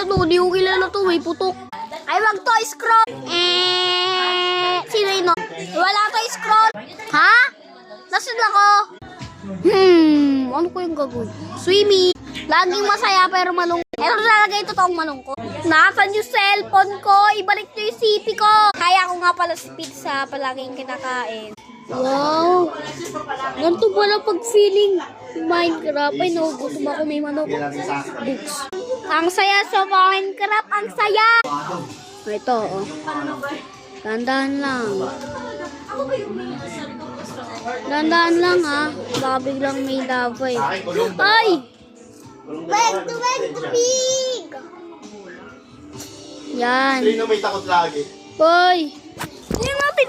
yan, no? Hindi ko kilala to, may putok. Ay, wag to, scroll. Sino yun, no? Wala to, scroll. Ha? Nasaan ako? Ano ko yung gagawin? Swimming. Laging masaya pero malungkot. Ito talaga yung totoong malungkot. Nasaan yung cellphone ko? Ibalik nyo yung CP ko. Kaya ko nga pala si pizza palaging kinakain. Wow. Ganito pala pag feeling Minecraft. Ay, nagugutom ako, may manok. Books. Ang saya sa Minecraft. Ang saya. Ito, oh. Dandahan lang. Dandahan lang, ha. Baka biglang may lava, eh. Ay! Wag to big! Yan. Sino may takot lagi? Boy! Hindi natin.